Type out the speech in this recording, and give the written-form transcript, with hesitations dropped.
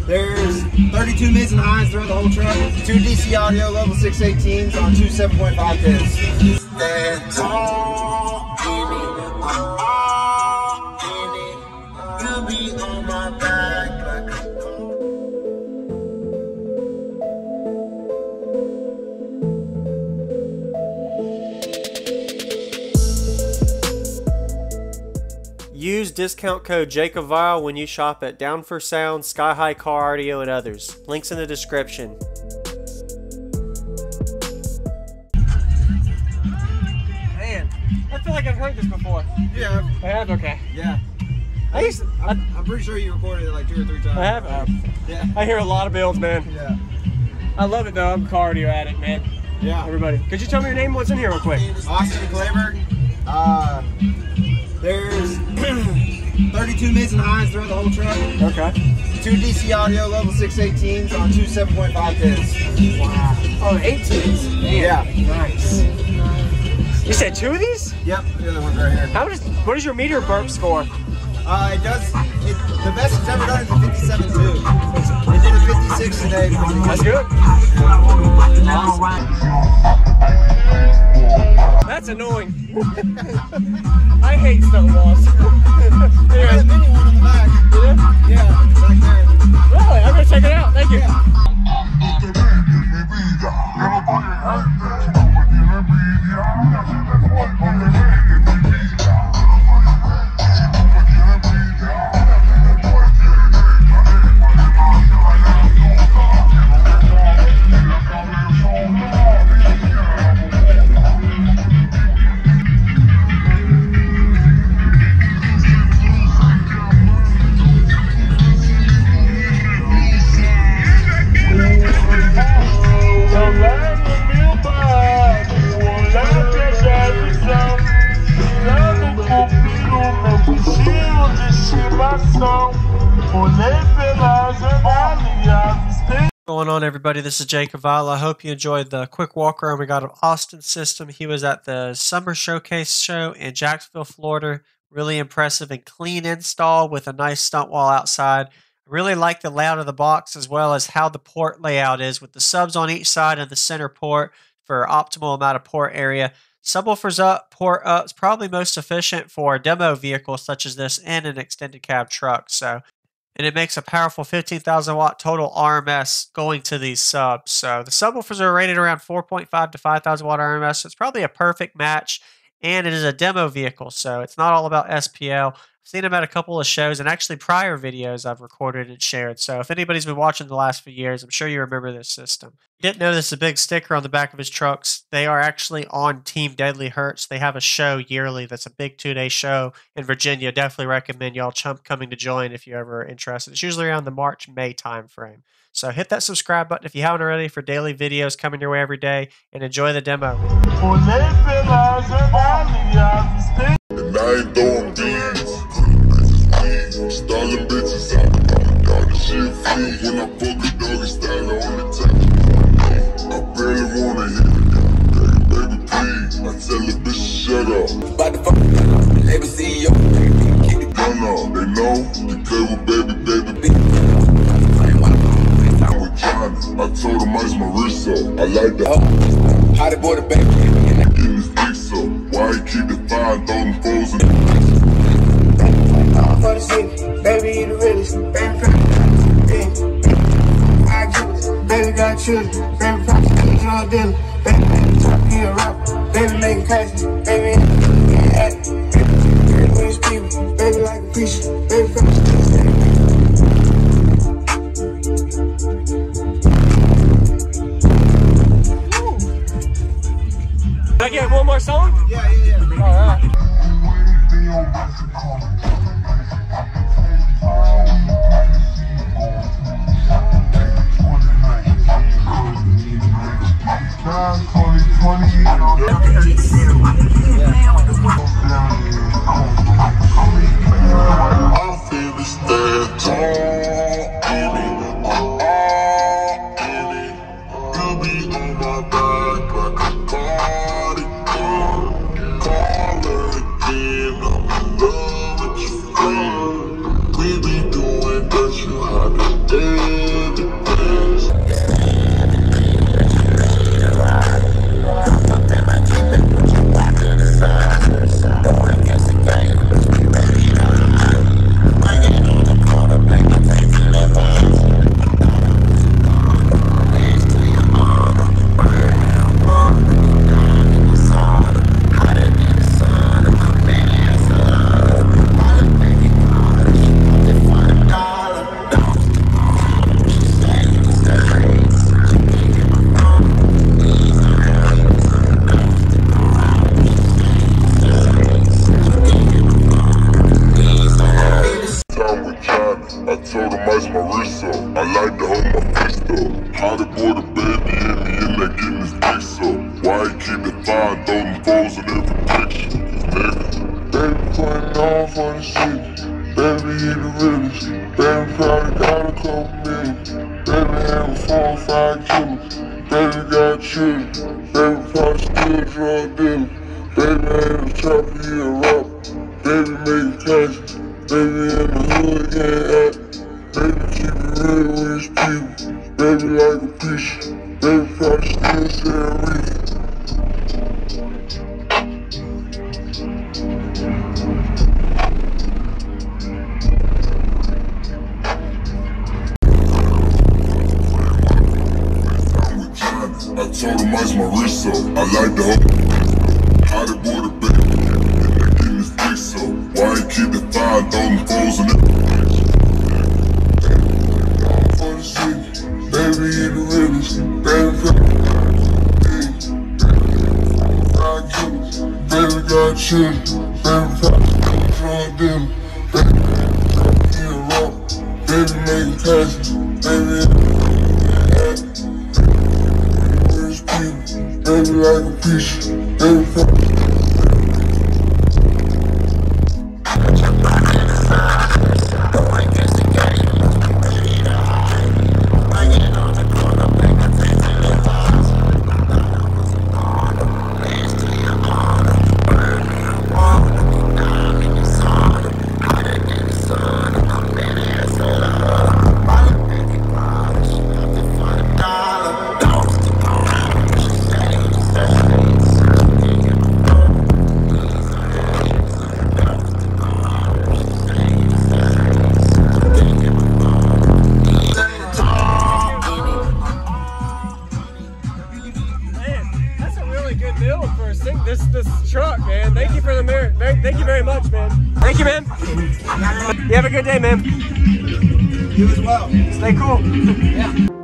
There's 32 mids and highs throughout the whole truck. 2 DC audio level 618s on 2 7.5 pins. Stand tall in it. You'll be on my back like a Use discount code JacobViral when you shop at Down for Sound, Sky High Car Audio, and others. Links in the description. Man, I feel like I've heard this before. Yeah. I have? Okay. Yeah. I'm pretty sure you recorded it like 2 or 3 times. I have? Yeah. I hear a lot of builds, man. Yeah. I love it though. I'm a car audio addict, man. Yeah. Everybody. Could you tell me your name? What's in here real quick? Austin Toliver. There's 32 mids and highs throughout the whole truck. Okay. 2 DC audio level 618s on 2 7.5 pins. Wow. Oh, 18s. Man. Yeah. Nice. You said 2 of these? Yep. The other one's right here. What is your meter burp score? The best it's ever done is a 57 too. It did a 56 today. That's good. That's annoying. I hate stunt walls. There's a mini one in the back. Yeah, it's right there. Really? I'm gonna check it out. Thank you. What's going on, everybody? This is JacobViral. I hope you enjoyed the quick walk around we got of Austin's system. He was at the Summer Showcase show in Jacksonville, Florida. Really impressive and clean install with a nice stunt wall outside. I really like the layout of the box as well as how the port layout is with the subs on each side and the center port for optimal amount of port area. Subwoofers up, port up is probably most efficient for a demo vehicle such as this in an extended cab truck. And it makes a powerful 15,000 watt total RMS going to these subs. So the subwoofers are rated around 4.5 to 5,000 watt RMS. So it's probably a perfect match. And it is a demo vehicle, so it's not all about SPL. I've seen them at a couple of shows and actually prior videos I've recorded and shared. So if anybody's been watching the last few years, I'm sure you remember this system. You didn't know this is a big sticker on the back of his trucks. They are actually on Team Deadly Hertz. They have a show yearly that's a big 2-day show in Virginia. Definitely recommend y'all coming to join if you're ever interested. It's usually around the March-May time frame. So hit that subscribe button if you haven't already for daily videos coming your way every day, and enjoy the demo. And I ain't throwing beans. Stalling bitches out. All the shit free. When I fuck a doggy style on the top. I barely wanna hit it. Baby, please. I tell the bitch to shut up. About to fuck label CEO. Kick the gun off. They know you play with baby. I'm with Johnny. I told him ice my wrist up. I like that. How they boy the baby. Getting his dick so. Why he keep the fire, throw them foes in for the city, baby, you the realest, baby, I get it, baby, got children, baby, prostitute, drug dealer, baby, he a rapper, baby, making crazy, baby, baby, when you speak, baby, like a preacher, baby, prostitute, Can I get one more song? Yeah. All right. Yeah. I like to hold my fist up. How to boy the baby in me and they getting his dicks up. Why he keep the fire, throw them foes in every picture? Nigga, baby putting on for the shit. Baby he the realest. Baby probably got a couple million. Baby having 4 or 5 killers. Baby got children. Baby probably still drug dealer. Baby ain't a trapper, he a rapper. Baby making cash. Baby in the hood getting at. Baby keep it real with his people. Baby like a preacher. Baby probably still saying reason. I told him ice my wrist up. I like the hoe. How to boy the baby and they getting his dicks up. Why he keep the fire, throw them foes in it? For the city, baby he the realest. Baby baby got children. Baby probably still drug dealer. Baby he a rapper. Baby making passes. Baby baby like a preacher, baby probably this truck, man. Thank you for the merit. Thank you very much, man. Thank you, man. You have a good day, man. You as well. Stay cool. Yeah.